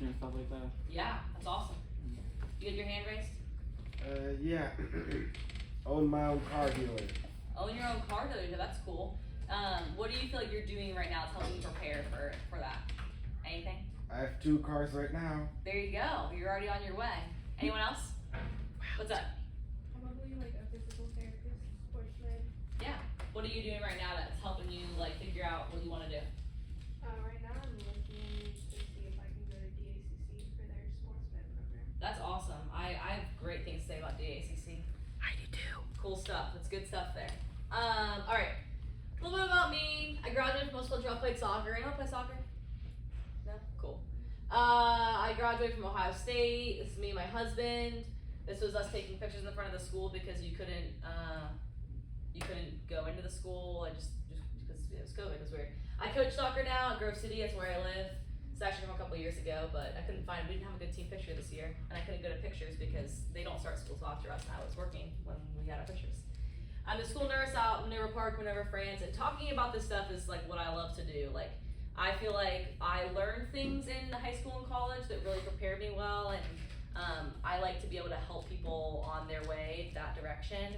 and stuff like that. Yeah, that's awesome. You get your hand raised? Yeah. Own my own car dealer. Own your own car dealer, that's cool. What do you feel like you're doing right now to help you prepare for that? Anything? I have 2 cars right now. There you go. You're already on your way. Anyone else? What's up? Probably like a physical therapist, sports med. Yeah. What are you doing right now that's helping you like figure out what you want to do? Right now I'm looking to see if I can go to DACC for their sports med program. That's awesome. I have great things to say about DACC. I do too. Cool stuff. That's good stuff there. All right. A little bit about me. I graduated from West I played soccer. Anyone play soccer? No? Cool. I graduated from Ohio State. This is me and my husband. This was us taking pictures in the front of the school because you couldn't go into the school. Just because it was COVID. It was weird. I coach soccer now in Grove City. That's where I live. It's actually from a couple of years ago, but I couldn't find. We didn't have a good team picture this year, and I couldn't go to pictures because they don't start school till after us, and I was working when we got our pictures. I'm the school nurse out in Minerva Park, Minerva, France, and talking about this stuff is like what I love to do. Like, I feel like I learned things in high school and college that really prepared me well, and I like to be able to help people on their way that direction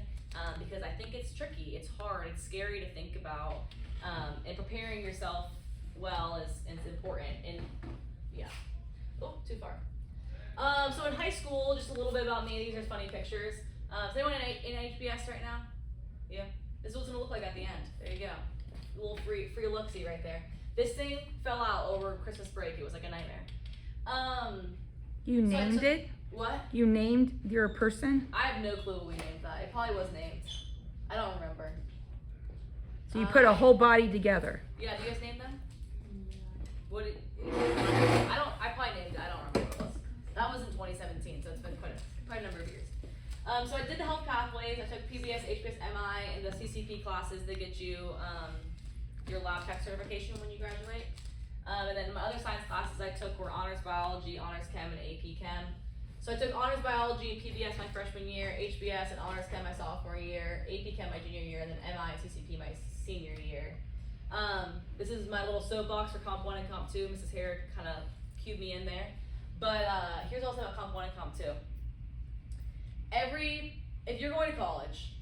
because I think it's tricky, it's hard, it's scary to think about, and preparing yourself well is important. And yeah, oh, too far. So in high school, just a little bit about me. These are funny pictures. Is anyone in HBS right now? Yeah. This is what it's gonna look like at the end. There you go. A little free look-see right there. This thing fell out over Christmas break. It was like a nightmare. You named it? What? You named your person? I have no clue what we named that. It probably was named. I don't remember. So you put a whole body together. Yeah, do you guys name them? I probably named it. I don't remember what it was. That was in 2017, so it's been quite a number of years. So I did the health pathways. I took PBS, HBS, MI, and the CCP classes. They get you your lab tech certification when you graduate. And then my other science classes I took were honors biology, honors chem, and AP chem. So I took honors biology and PBS my freshman year, HBS and honors chem my sophomore year, AP chem my junior year, and then MI and CCP my senior year. This is my little soapbox for Comp 1 and Comp 2. Mrs. Hare kind of cued me in there. But here's also about Comp 1 and Comp 2. If you're going to college,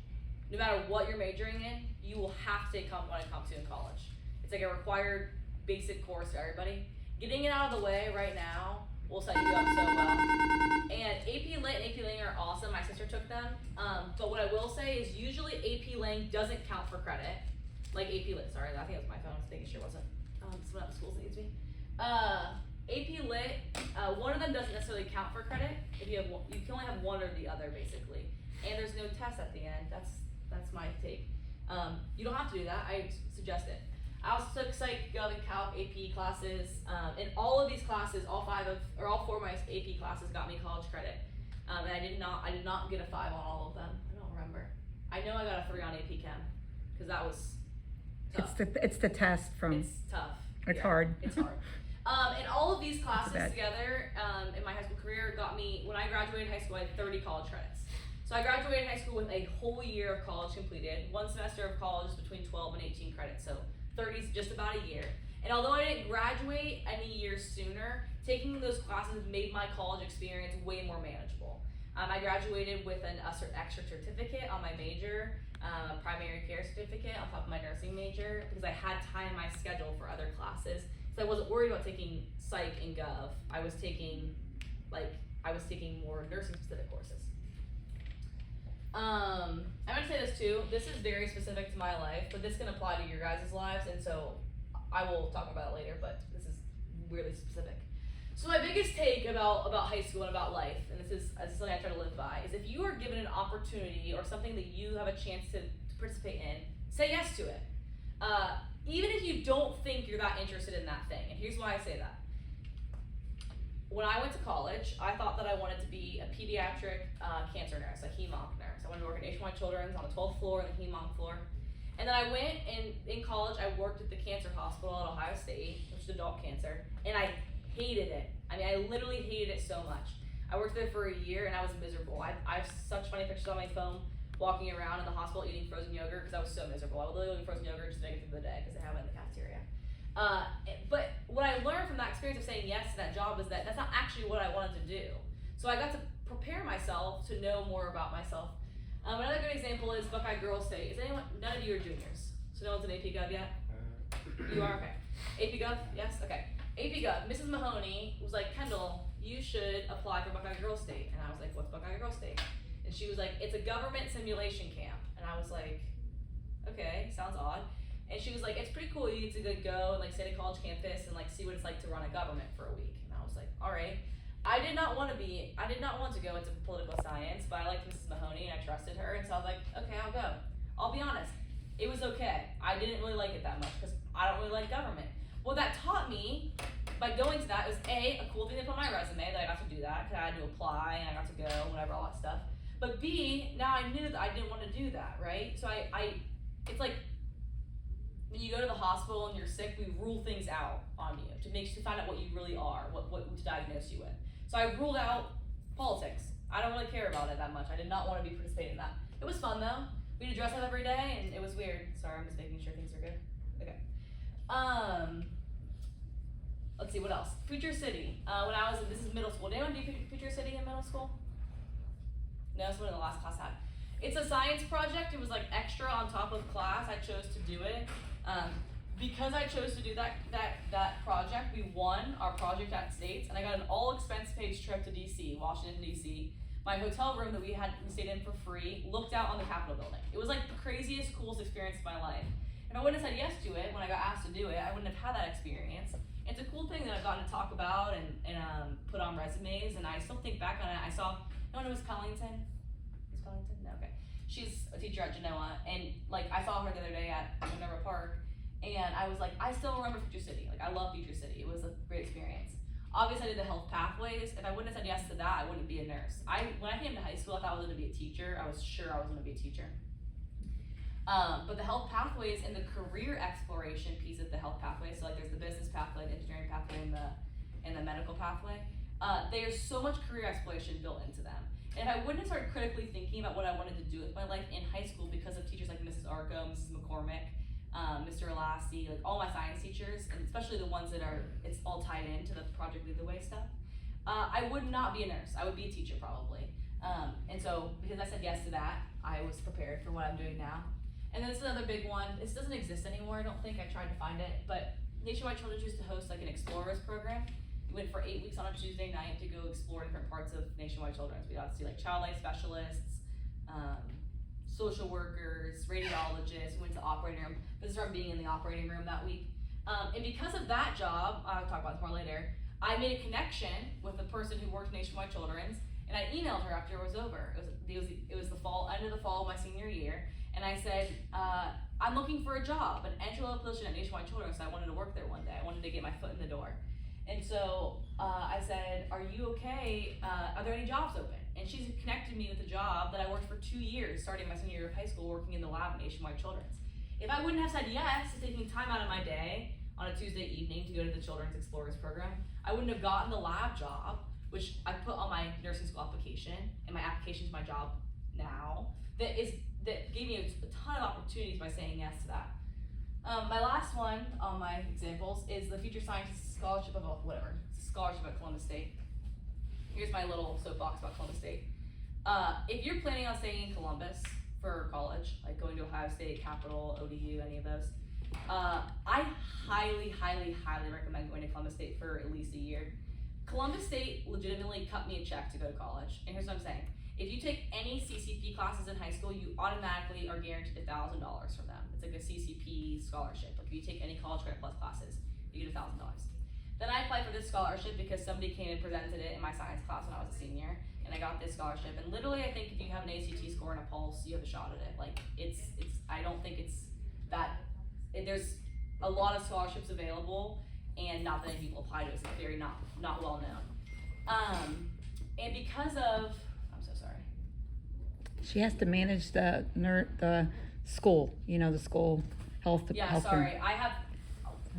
no matter what you're majoring in, you will have to take Comp 1 and Comp 2 in college. It's like a required basic course for everybody. Getting it out of the way right now will set you up so well. And AP Lit and AP Lang are awesome. My sister took them. But what I will say is usually AP Lang doesn't count for credit. Like AP Lit, sorry, I think it was my phone. I was thinking it sure wasn't. It's one of the schools that needs me. AP Lit, one of them doesn't necessarily count for credit. If you have one, you can only have one or the other basically. And there's no test at the end. That's my take. You don't have to do that. I suggest it. I also took Psych, Gov, and Calc AP classes. And all of these classes, all four of my AP classes got me college credit. And I did not get a 5 on all of them. I don't remember. I know I got a 3 on AP Chem because that was tough. It's the test from. It's tough. It's hard. It's hard. And all of these classes together in my high school career got me, when I graduated high school, I had 30 college credits. So I graduated high school with a whole year of college completed. One semester of college is between 12 and 18 credits, so 30 is just about a year. And although I didn't graduate any years sooner, taking those classes made my college experience way more manageable. I graduated with an extra certificate on my major, primary care certificate on top of my nursing major, because I had time in my schedule for other classes. So I wasn't worried about taking Psych and Gov. I was taking more nursing specific courses. I'm gonna say this too. This is very specific to my life, but this can apply to your guys' lives, and so I will talk about it later, but this is weirdly specific. So my biggest take about high school and about life, and this is something I try to live by, is if you are given an opportunity or something that you have a chance to participate in, say yes to it. Even if you don't think you're that interested in that thing, and here's why I say that. When I went to college, I thought that I wanted to be a pediatric cancer nurse, a hem-onc nurse. I wanted to work at Nationwide Children's on the 12th floor and the hem-onc floor. And then I went, and in college, I worked at the cancer hospital at Ohio State, which is adult cancer, and I hated it. I mean, I literally hated it so much. I worked there for a year, and I was miserable. I have such funny pictures on my phone walking around in the hospital eating frozen yogurt because I was so miserable. I would literally eat frozen yogurt just to make it through the day because they have it in the cafeteria. But what I learned from that experience of saying yes to that job is that that's not actually what I wanted to do. So I got to prepare myself to know more about myself. Another good example is Buckeye Girls State. Is anyone? None of you are juniors, so no one's an AP Gov yet. You are, okay. AP Gov, yes, okay. AP Gov. Mrs. Mahoney was like, Kendall, you should apply for Buckeye Girls State, and I was like, what's Buckeye Girls State? And she was like, it's a government simulation camp, and I was like, okay, sounds odd. And she was like, it's pretty cool. You get to go and like stay at a college campus and like see what it's like to run a government for a week. And I was like, all right. I did not want to go into political science, but I liked Mrs. Mahoney and I trusted her, and so I was like, okay, I'll go. I'll be honest, it was okay. I didn't really like it that much because I don't really like government. What that taught me by going to that was a cool thing to put on my resume that I got to do that because I had to apply and I got to go, whatever, all that stuff. But B, now I knew that I didn't want to do that, right? So it's like when you go to the hospital and you're sick, we rule things out on you to find out what you really are, what to diagnose you with. So I ruled out politics. I don't really care about it that much. I did not want to be participating in that. It was fun though. We had to dress up every day and it was weird. Sorry, I'm just making sure things are good. Okay. Let's see, what else? Future City. This is middle school. Did anyone do Future City in middle school? No, it's one of the last class had. It's a science project. It was like extra on top of class. I chose to do it. Because I chose to do that project, we won our project at States, and I got an all expense paid trip to DC, Washington DC. My hotel room that we stayed in for free looked out on the Capitol building. It was like the craziest, coolest experience of my life. If I wouldn't have said yes to it when I got asked to do it, I wouldn't have had that experience. It's a cool thing that I've gotten to talk about and put on resumes, and I still think back on it. I saw, no one was Collington? Was Collington? No, okay. She's a teacher at Genoa, and like I saw her the other day at Minerva Park, and I was like, I still remember Future City. Like I love Future City. It was a great experience. Obviously, I did the health pathways. If I wouldn't have said yes to that, I wouldn't be a nurse. When I came to high school, I thought I was going to be a teacher. I was sure I was going to be a teacher. But the health pathways and the career exploration piece of the health pathway, so like there's the business pathway, the engineering pathway, and the medical pathway. There's so much career exploration built into them. And if I wouldn't have started critically thinking about what I wanted to do with my life in high school because of teachers like Mrs. Arco, Mrs. McCormick, Mr. Elassi, like all my science teachers, and especially the ones that it's all tied into the Project Lead the Way stuff, I would not be a nurse. I would be a teacher probably. And so because I said yes to that, I was prepared for what I'm doing now. And then this is another big one. This doesn't exist anymore, I don't think. I tried to find it, but Nationwide Children's used to host like an Explorers program. We went for 8 weeks on a Tuesday night to go explore different parts of Nationwide Children's. We got to see like child life specialists, social workers, radiologists. We went to the operating room. This is from being in the operating room that week. And because of that job, I'll talk about this more later, I made a connection with the person who worked Nationwide Children's, and I emailed her after it was over. It was the fall, end of the fall of my senior year, and I said, I'm looking for a job, an entry-level position at Nationwide Children's, so I wanted to work there one day. I wanted to get my foot in the door. And so I said, are you okay? Are there any jobs open? And she's connected me with a job that I worked for 2 years, starting my senior year of high school, working in the lab at Nationwide Children's. If I wouldn't have said yes to taking time out of my day on a Tuesday evening to go to the Children's Explorers program, I wouldn't have gotten the lab job, which I put on my nursing school application, and my application to my job now, that gave me a ton of opportunities by saying yes to that. My last one on my examples is the Future Scientist Scholarship of scholarship at Columbus State. Here's my little soapbox about Columbus State. If you're planning on staying in Columbus for college, like going to Ohio State, Capital, ODU, any of those, I highly, highly, highly recommend going to Columbus State for at least a year. Columbus State legitimately cut me a check to go to college, and here's what I'm saying. If you take any CCP classes in high school, you automatically are guaranteed $1,000 from them. It's like a CCP scholarship. Like if you take any college credit plus classes, you get $1,000. Then I applied for this scholarship because somebody came and presented it in my science class when I was a senior, and I got this scholarship. And literally, I think if you have an ACT score and a pulse, you have a shot at it. Like I don't think it's that. There's a lot of scholarships available, and not that many people apply to it. It's very not well known. And because of, I'm so sorry. She has to manage the school, the school health. Yeah, health sorry.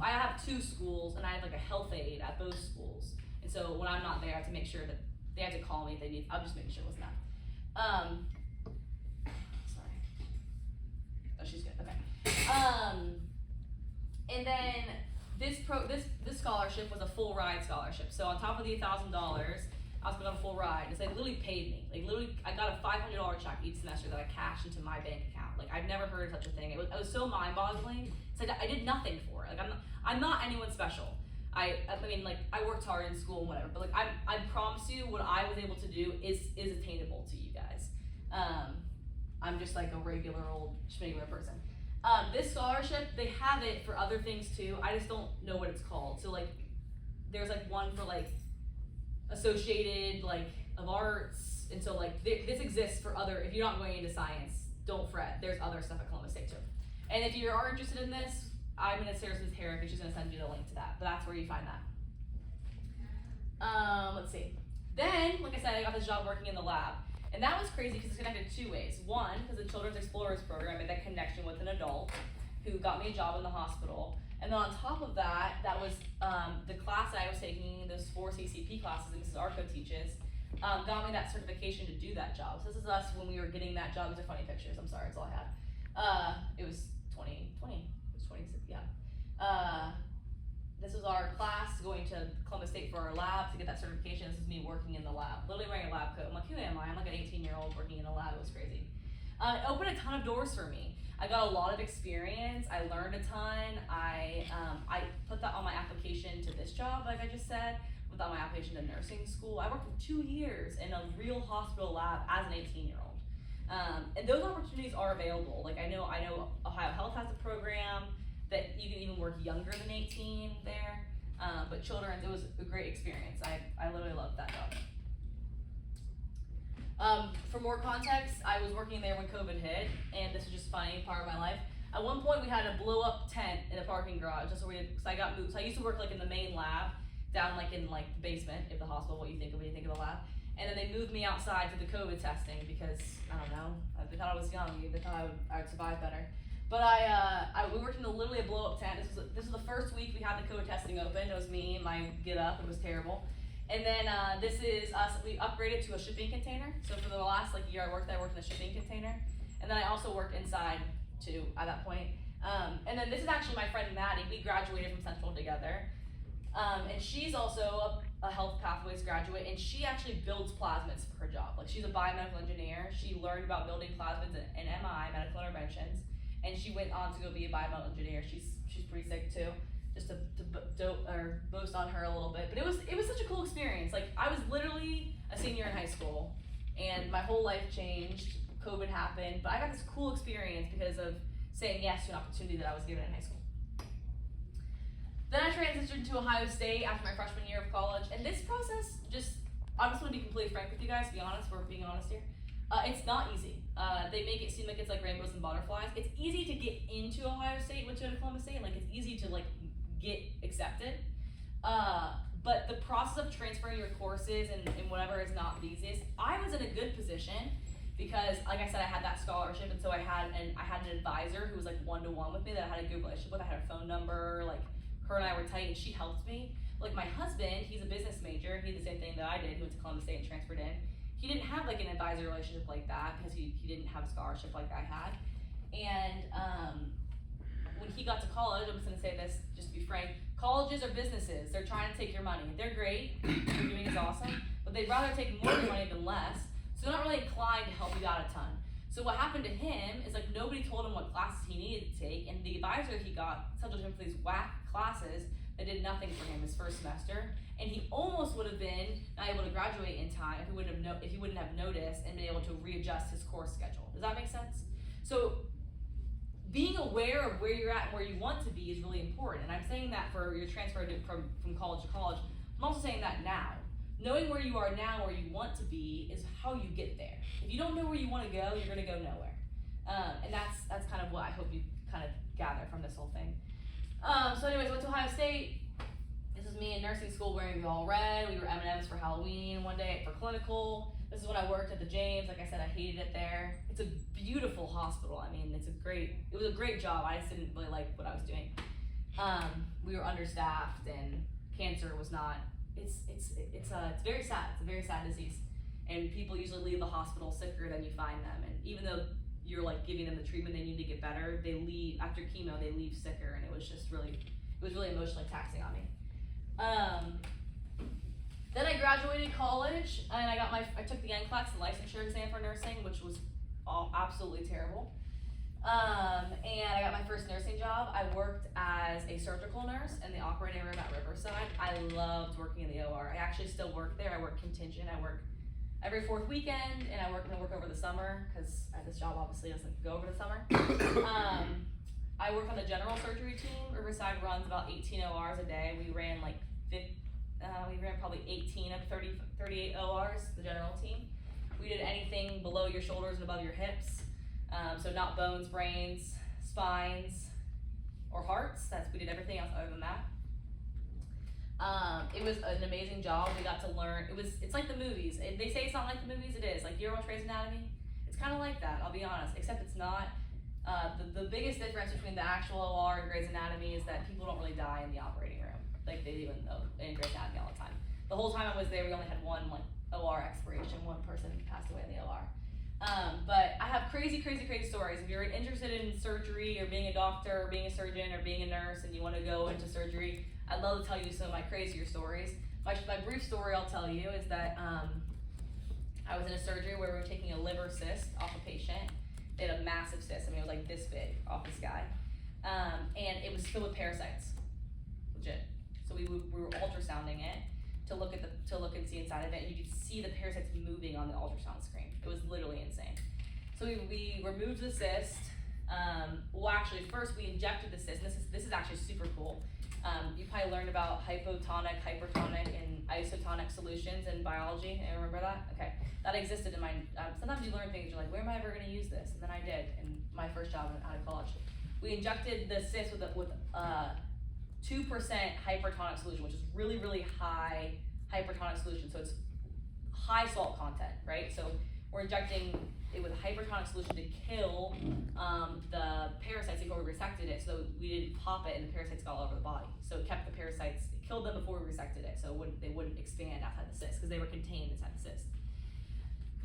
I have 2 schools, and I have like a health aide at both schools. And so when I'm not there, I have to make sure that they have to call me if they need. I'm just making sure it wasn't that. Sorry. Oh, she's good. Okay. And then this scholarship was a full ride scholarship. So on top of the $1,000, I was put on a full ride. It's like literally paid me. Like literally, I got a $500 check each semester that I cashed into my bank account. Like I've never heard of such a thing. It was so mind-boggling. It's like I did nothing for it. Like I'm not anyone special. I mean, like I worked hard in school and whatever, but like I promise you, what I was able to do is attainable to you guys. I'm just like a regular old schmegler person. This scholarship, they have it for other things too. I just don't know what it's called. So like, there's like one for like associated like of arts, and so like this exists for other. If you're not going into science, don't fret. There's other stuff at Columbus State too. And if you are interested in this, I'm gonna Sarah Smith Herrick, and she's gonna send you the link to that. But that's where you find that. Let's see. Then, like I said, I got this job working in the lab. And that was crazy because it's connected two ways. One, because the Children's Explorers program made that connection with an adult who got me a job in the hospital. And then on top of that, that was the class I was taking, those 4 CCP classes that Mrs. Arco teaches, got me that certification to do that job. So this is us when we were getting that job. These are funny pictures. I'm sorry, that's all I had. It was 2020. It was 26, yeah. This was our class going to Columbus State for our lab to get that certification. This is me working in the lab, literally wearing a lab coat. I'm like, who am I? I'm like an 18-year-old working in a lab. It was crazy. It opened a ton of doors for me. I got a lot of experience. I learned a ton. I put that on my application to this job, like I just said, put that on my application to nursing school. I worked for 2 years in a real hospital lab as an 18-year-old. And those opportunities are available. Like I know Ohio Health has a program that you can even work younger than 18 there. But children's, it was a great experience. I literally loved that job. For more context, I was working there when COVID hit, and this is just a funny part of my life. At one point, we had a blow up tent in a parking garage. That's what we did, because I got moved. So I used to work like in the main lab, down like in like the basement of the hospital, what you think of when you think of the lab. And then they moved me outside for the COVID testing because, I don't know, they thought I was young. They thought I would survive better. But we worked in literally a blow up tent. This was the first week we had the COVID testing open. It was me and my get up. It was terrible. And then this is us. We upgraded to a shipping container. So for the last like year I worked in a shipping container. And then I also worked inside too at that point. And then this is actually my friend Maddie. We graduated from Central together. And she's also a health pathways graduate, and she actually builds plasmids for her job. Like she's a biomedical engineer. She learned about building plasmids in MI, medical interventions. And she went on to go be a biomedical engineer. She's pretty sick too. Just to boast on her a little bit. But it was such a cool experience. Like I was literally a senior in high school, and my whole life changed. COVID happened, but I got this cool experience because of saying yes to an opportunity that I was given in high school. Then I transitioned to Ohio State after my freshman year of college, and this process I just want to be completely frank with you guys. To be honest, we're being honest here. It's not easy. They make it seem like it's like rainbows and butterflies. It's easy to get into Ohio State once you go to Columbus State. Like it's easy to like get accepted. But the process of transferring your courses and whatever is not the easiest. I was in a good position because, like I said, I had that scholarship, and so I had an advisor who was like one-to-one with me that I had a good relationship with. I had her phone number. Like her and I were tight, and she helped me. Like my husband, he's a business major. He did the same thing that I did. He went to Columbus State and transferred in. He didn't have like an advisor relationship like that because he didn't have a scholarship like I had. And when he got to college, I'm just gonna say this, just to be frank, colleges are businesses. They're trying to take your money. They're great, what they're doing is awesome, but they'd rather take more of your money than less, so they're not really inclined to help you out a ton. So what happened to him is like nobody told him what classes he needed to take, and the advisor he got scheduled him for these whack classes that did nothing for him his first semester, and he almost would have been not able to graduate in time if he wouldn't have noticed and been able to readjust his course schedule. Does that make sense? So being aware of where you're at and where you want to be is really important, and I'm saying that for your transfer from college to college. I'm also saying that now. Knowing where you are now, where you want to be, is how you get there. If you don't know where you want to go, you're going to go nowhere. And that's kind of what I hope you kind of gather from this whole thing. So anyways, went to Ohio State. This is me in nursing school wearing all red. We were M&Ms for Halloween one day for clinical. This is when I worked at the James. Like I said, I hated it there. It's a beautiful hospital. I mean, it was a great job. I just didn't really like what I was doing. We were understaffed, and cancer was not. It's very sad. It's a very sad disease, and people usually leave the hospital sicker than you find them. And even though you're like giving them the treatment they need to get better, they leave after chemo. They leave sicker, and it was just really. It was really emotionally taxing on me. Then I graduated college and I took the NCLEX, the licensure exam for nursing, which was absolutely terrible. And I got my first nursing job. I worked as a surgical nurse in the operating room at Riverside. I loved working in the OR. I actually still work there. I work contingent. I work every fourth weekend, and I work over the summer because this job obviously doesn't go over the summer. I work on the general surgery team. Riverside runs about 18 ORs a day. We ran probably 18 of 38 ORs, the general team. We did anything below your shoulders and above your hips. So not bones, brains, spines, or hearts. We did everything else other than that. It was an amazing job. We got to learn. It's like the movies. They say it's not like the movies. It is. Like, you ever watch Grey's Anatomy? It's kind of like that, I'll be honest, except it's not. The biggest difference between the actual OR and Grey's Anatomy is that people don't really die in the operating room like they do in Grey's Anatomy all the time. The whole time I was there, we only had one OR expiration. One person passed away in the OR. But I have crazy stories. If you're interested in surgery or being a doctor or being a surgeon or being a nurse and you want to go into surgery, I'd love to tell you some of my crazier stories. My brief story I'll tell you is that I was in a surgery where we were taking a liver cyst off a patient. They had a massive cyst. I mean, it was like this big off this guy. And it was filled with parasites, legit. So we were ultrasounding it to look and see inside of it, and you could see the parasites moving on the ultrasound screen. It was literally insane. So we removed the cyst. Well, actually, first we injected the cyst. This is actually super cool. You probably learned about hypotonic, hypertonic, and isotonic solutions in biology. You remember that? Okay, that existed in my. Sometimes you learn things. You're like, where am I ever going to use this? And then I did in my first job out of college. We injected the cyst with 2% hypertonic solution, which is really high hypertonic solution. So it's high salt content, right? So we're injecting it with a hypertonic solution to kill the parasites before we resected it. So we didn't pop it and the parasites got all over the body. So it kept the parasites, it killed them before we resected it. So they wouldn't expand outside the cyst because they were contained inside the cyst.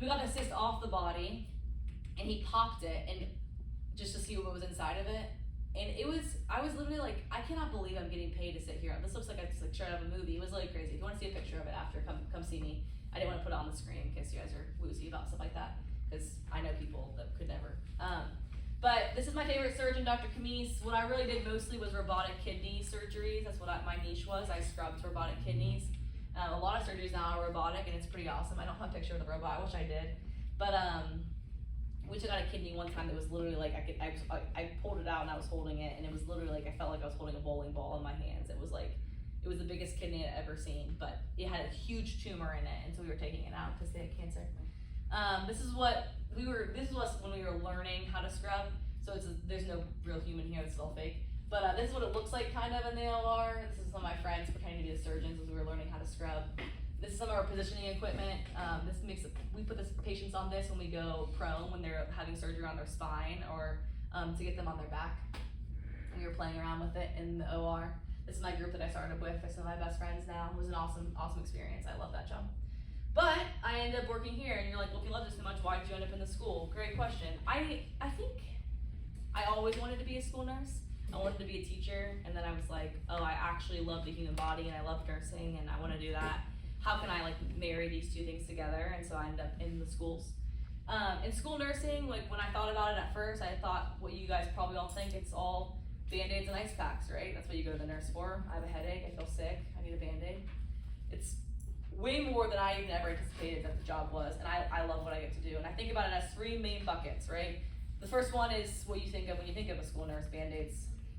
We got the cyst off the body and he popped it and just to see what was inside of it. And I was literally like, I cannot believe I'm getting paid to sit here. This looks like it's like straight out of a movie. It was really crazy. If you want to see a picture of it after, come see me. I didn't want to put it on the screen in case you guys are woozy about stuff like that, because I know people that could never. But this is my favorite surgeon, Dr. Camise. What I really did mostly was robotic kidney surgeries. That's what my niche was. I scrubbed robotic kidneys. A lot of surgeries now are robotic, and it's pretty awesome. I don't have a picture of the robot. I wish I did. But we took out a kidney one time that was literally like I pulled it out and I was holding it, and it was literally like I felt like I was holding a bowling ball in my hands. It was the biggest kidney I'd ever seen, but it had a huge tumor in it, and so we were taking it out because they had cancer. This is us when we were learning how to scrub. So there's no real human here, it's all fake. But this is what it looks like kind of in the OR. This is some of my friends pretending to be the surgeons as we were learning how to scrub. This is some of our positioning equipment. We put the patients on this when we go prone, when they're having surgery on their spine, or to get them on their back. And we were playing around with it in the OR. This is my group that I started with. They're some of my best friends now. It was an awesome experience. I love that job. But I ended up working here, and you're like, well, if you love this so much, why did you end up in the school? Great question. I think I always wanted to be a school nurse. I wanted to be a teacher, and then I was like, oh, I actually love the human body, and I love nursing, and I want to do that. How can I marry these two things together? And so I ended up in the schools. In school nursing, when I thought about it at first, I thought what you guys probably all think, it's all Band-Aids and ice packs, right? That's what you go to the nurse for. I have a headache, I feel sick, I need a Band-Aid. It's way more than I even ever anticipated that the job was, and I love what I get to do. And I think about it as three main buckets, right? The first one is what you think of when you think of a school nurse: Band-Aids,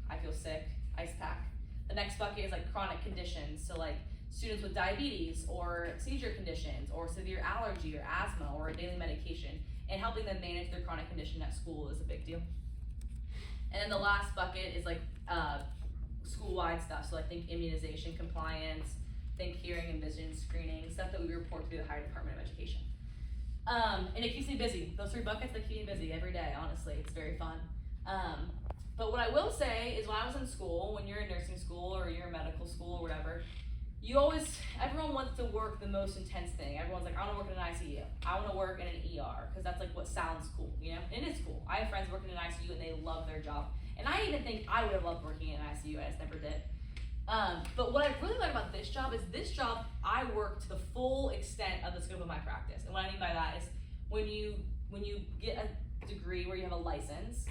I feel sick, ice pack. The next bucket is chronic conditions, so students with diabetes or seizure conditions or severe allergy or asthma or a daily medication, and helping them manage their chronic condition at school is a big deal. And then the last bucket is school-wide stuff, so think immunization compliance, think hearing and vision screening, stuff that we report to the Higher Department of Education. And it keeps me busy. Those three buckets, they keep me busy every day, honestly. It's very fun. But what I will say is when I was in school, when you're in nursing school or you're in medical school or whatever, everyone wants to work the most intense thing. Everyone's like, I want to work in an ICU. I want to work in an ER, because that's what sounds cool, And it is cool. I have friends working in an ICU and they love their job. And I even think I would have loved working in an ICU, I just never did. But what I really like about this job is I work to the full extent of the scope of my practice. And what I mean by that is when you get a degree where you have a license,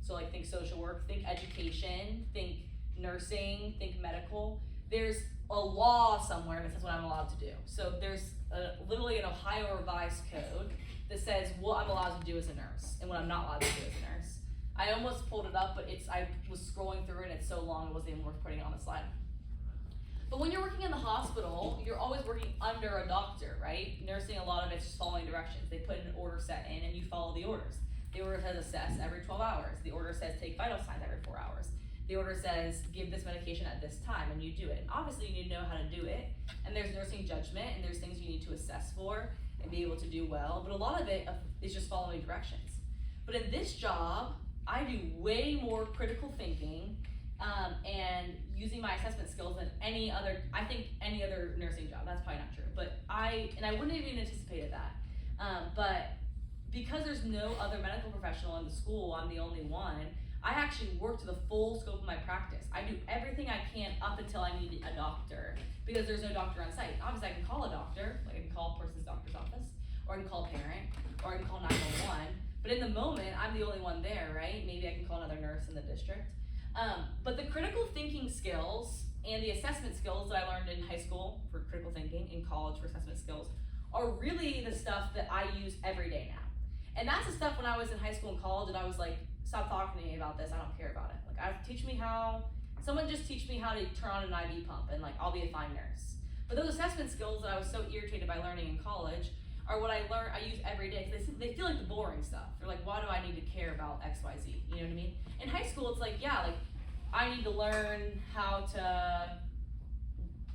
so like think social work, think education, think nursing, think medical, there's a law somewhere that says what I'm allowed to do. So there's literally an Ohio revised code that says what I'm allowed to do as a nurse and what I'm not allowed to do as a nurse. I almost pulled it up, but I was scrolling through it and it's so long it wasn't even worth putting it on the slide. But when you're working in the hospital, you're always working under a doctor, right? Nursing, a lot of it's just following directions. They put an order set in and you follow the orders. The order says assess every 12 hours. The order says take vital signs every 4 hours. The order says give this medication at this time and you do it. And obviously you need to know how to do it. And there's nursing judgment and there's things you need to assess for and be able to do well. But a lot of it is just following directions. But in this job, I do way more critical thinking and using my assessment skills than any other nursing job. That's probably not true, but I wouldn't have even anticipated that. But because there's no other medical professional in the school, I'm the only one, I actually work to the full scope of my practice. I do everything I can up until I need a doctor because there's no doctor on site. Obviously I can call a doctor, like I can call a person's doctor's office, or I can call a parent, or I can call 911. But in the moment, I'm the only one there, right? Maybe I can call another nurse in the district. But the critical thinking skills and the assessment skills that I learned in high school for critical thinking, in college for assessment skills, are really the stuff that I use every day now. And that's the stuff when I was in high school and college and I was like, stop talking to me about this, I don't care about it. Like, someone just teach me how to turn on an IV pump and like, I'll be a fine nurse. But those assessment skills that I was so irritated by learning in college are what I use every day, because they feel like the boring stuff. They're like, why do I need to care about X, Y, Z? You know what I mean? In high school, it's like, yeah, like, I need to learn how to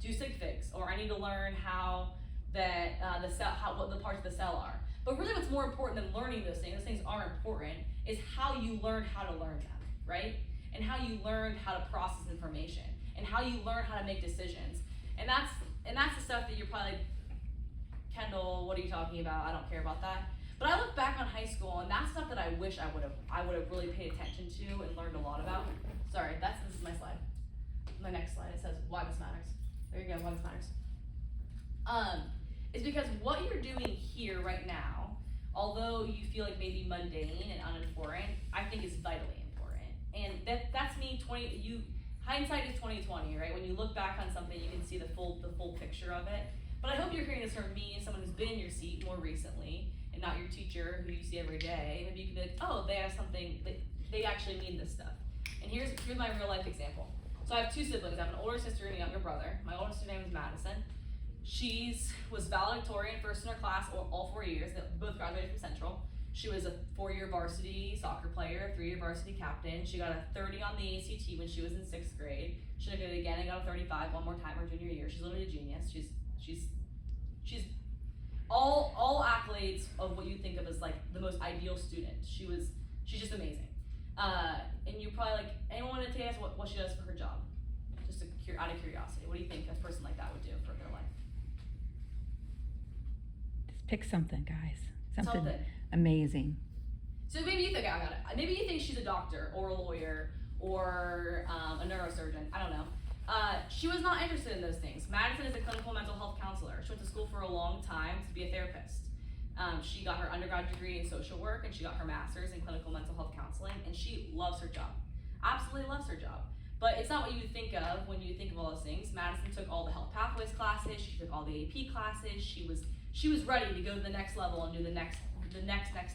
do sig figs, or I need to learn how what the parts of the cell are. But really what's more important than learning those things are important, is how you learn how to learn them, right? And how you learn how to process information, and how you learn how to make decisions. And that's the stuff that you're probably like, Kendall, what are you talking about? I don't care about that. But I look back on high school, and that's stuff that I wish I would have really paid attention to and learned a lot about. Sorry, this is my slide. My next slide, it says why this matters. There you go, why this matters. It's because what you're doing here right now, although you feel like maybe mundane and unimportant, I think is vitally important. And that's me. Hindsight is 20/20, right? When you look back on something, you can see the full picture of it. But I hope you're hearing this from me, someone who's been in your seat more recently, and not your teacher who you see every day. Maybe you can be like, oh, they have something, they actually mean this stuff. And here's my real life example. So I have two siblings. I have an older sister and a younger brother. My older sister's name is Madison. She was valedictorian, first in her class all 4 years. They both graduated from Central. She was a 4-year varsity soccer player, 3-year varsity captain. She got a 30 on the ACT when she was in 6th grade. She did it again and got a 35 one more time her junior year. She's literally a genius. She's all accolades of what you think of as like the most ideal student. She's just amazing. And you're probably like, anyone want to tell us what she does for her job? Just out of curiosity, what do you think a person like that would do for their life? Just pick something, guys. Something amazing. So maybe you think, I got it. Maybe you think she's a doctor or a lawyer or a neurosurgeon. I don't know. She was not interested in those things. Madison is a clinical mental health counselor. She went to school for a long time to be a therapist. She got her undergrad degree in social work, and she got her master's in clinical mental health counseling, and she loves her job. Absolutely loves her job. But it's not what you would think of when you think of all those things. Madison took all the health pathways classes, she took all the AP classes, she was ready to go to the next level and do the next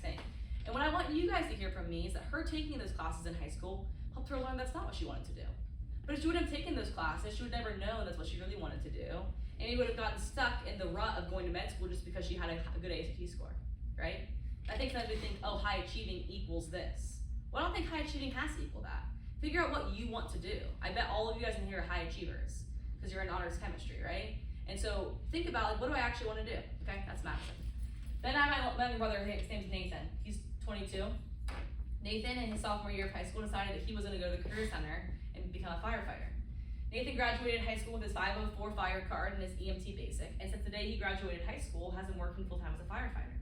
thing. And what I want you guys to hear from me is that her taking those classes in high school helped her learn that's not what she wanted to do. But if she wouldn't have taken those classes, she would never know that's what she really wanted to do. And he would have gotten stuck in the rut of going to med school just because she had a good ACT score, right? I think sometimes we think, oh, high achieving equals this. Well, I don't think high achieving has to equal that. Figure out what you want to do. I bet all of you guys in here are high achievers because you're in honors chemistry, right? And so think about, like, what do I actually want to do? Okay, that's Madison. Then I have my younger brother, his name's Nathan. He's 22. Nathan, in his sophomore year of high school, decided that he was going to go to the Career Center and become a firefighter. Nathan graduated high school with his 504 fire card and his EMT basic, and since the day he graduated high school, has been working full-time as a firefighter.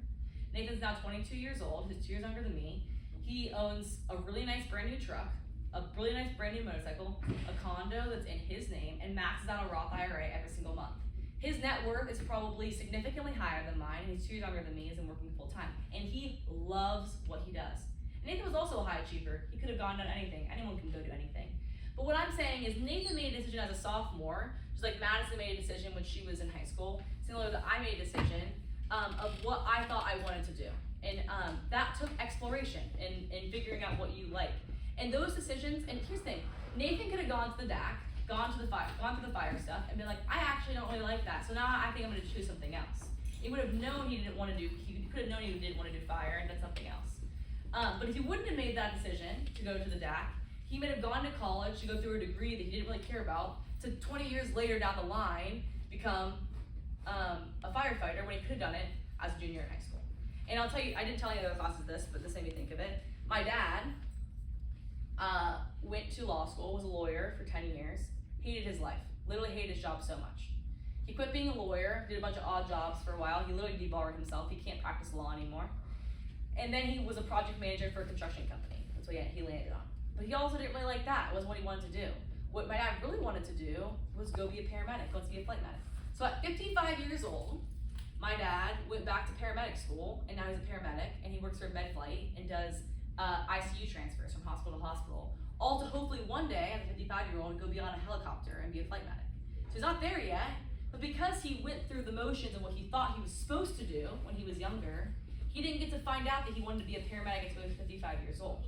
Nathan's now 22 years old, he's 2 years younger than me. He owns a really nice brand new truck, a really nice brand new motorcycle, a condo that's in his name, and maxes out a Roth IRA every single month. His net worth is probably significantly higher than mine. He's 2 years younger than me, and working full time, and he loves what he does. Nathan was also a high achiever. He could have gone done anything. Anyone can go do anything. But what I'm saying is Nathan made a decision as a sophomore, just like Madison made a decision when she was in high school, similar that I made a decision of what I thought I wanted to do. And that took exploration and figuring out what you like. And those decisions, and here's the thing, Nathan could have gone to the DAC, gone through the fire stuff, and been like, I actually don't really like that, so now I think I'm gonna choose something else. He would have known he could have known he didn't want to do fire and done something else. But if he wouldn't have made that decision to go to the DAC, he might have gone to college to go through a degree that he didn't really care about, to 20 years later down the line, become a firefighter when he could have done it as a junior in high school. And I'll tell you, I didn't tell any other classes this, but this made me think of it. My dad went to law school, was a lawyer for 10 years, hated his life, literally hated his job so much. He quit being a lawyer, did a bunch of odd jobs for a while, he literally debarred himself, he can't practice law anymore. And then he was a project manager for a construction company, that's what he landed on. But he also didn't really like that, it wasn't what he wanted to do. What my dad really wanted to do was go be a paramedic, go be a flight medic. So at 55 years old, my dad went back to paramedic school, and now he's a paramedic, and he works for MedFlight and does ICU transfers from hospital to hospital, all to hopefully one day, as a 55-year-old, go be on a helicopter and be a flight medic. So he's not there yet, but because he went through the motions of what he thought he was supposed to do when he was younger, he didn't get to find out that he wanted to be a paramedic until he was 55 years old.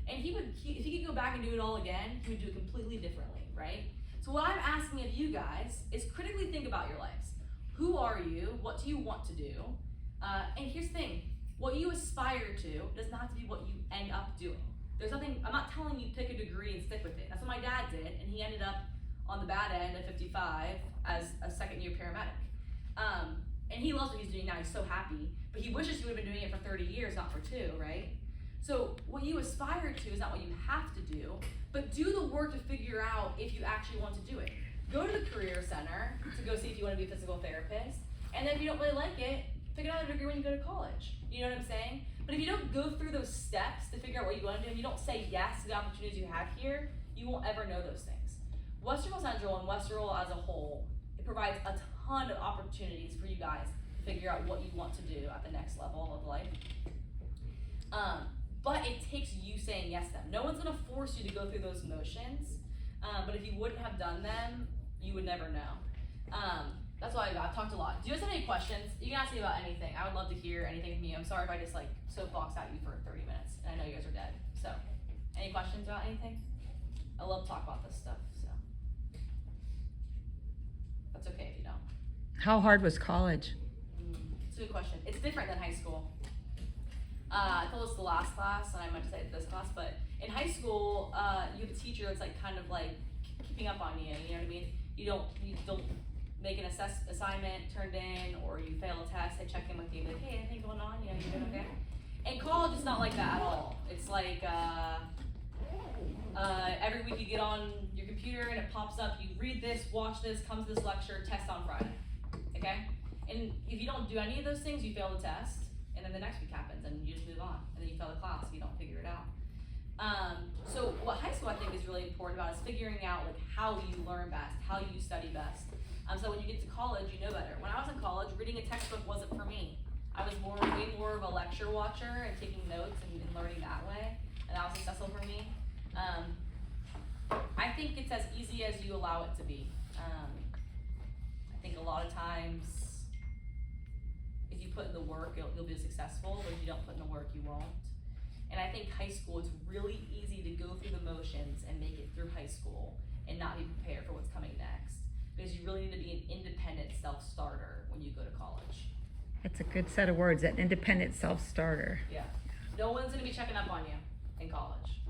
And if he could go back and do it all again, he would do it completely differently, right? So what I'm asking of you guys is critically think about your lives. Who are you? What do you want to do? And here's the thing, what you aspire to does not have to be what you end up doing. There's nothing, I'm not telling you pick a degree and stick with it. That's what my dad did, and he ended up on the bad end at 55 as a second-year paramedic. And he loves what he's doing now, he's so happy, but he wishes he would have been doing it for 30 years, not for 2, right? So what you aspire to is not what you have to do, but do the work to figure out if you actually want to do it. Go to the career center to go see if you want to be a physical therapist, and then if you don't really like it, pick another degree when you go to college. You know what I'm saying? But if you don't go through those steps to figure out what you want to do, and you don't say yes to the opportunities you have here, you won't ever know those things. Western Central and Westerville as a whole, it provides a ton of opportunities for you guys to figure out what you want to do at the next level of life. But it takes you saying yes to them. No one's gonna force you to go through those motions, but if you wouldn't have done them, you would never know. That's all I've talked a lot. Do you guys have any questions? You can ask me about anything. I would love to hear anything from you. I'm sorry if I just like soapbox at you for 30 minutes, and I know you guys are dead. So, any questions about anything? I love to talk about this stuff, so. That's okay if you don't. How hard was college? It's a good question. It's different than high school. I told this the last class, and I meant to say it this class, but in high school, you have a teacher that's like kind of like keeping up on you. You know what I mean? You don't make an assignment turned in, or you fail a test, they check in with you, like, hey, anything going on? You know, you doing okay? And college is not like that at all. It's like every week you get on your computer and it pops up. You read this, watch this, come to this lecture, test on Friday. Okay? And if you don't do any of those things, you fail the test. And then the next week happens, and you just move on, and then you fail the class if you don't figure it out. So what high school I think is really important about is figuring out like how you learn best, how you study best. So when you get to college, you know better. When I was in college, reading a textbook wasn't for me. I was way more of a lecture watcher and taking notes and learning that way, and that was successful for me. I think it's as easy as you allow it to be. I think a lot of times, if you put in the work, you'll be successful, but if you don't put in the work, you won't. And I think high school, it's really easy to go through the motions and make it through high school and not be prepared for what's coming next. Because you really need to be an independent self-starter when you go to college. That's a good set of words, an independent self-starter. Yeah. No one's gonna be checking up on you in college.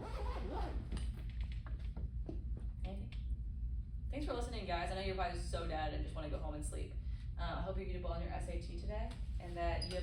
Anything? Thanks for listening, guys. I know you're probably so dead and just wanna go home and sleep. I hope you did well on your SAT today, and that you have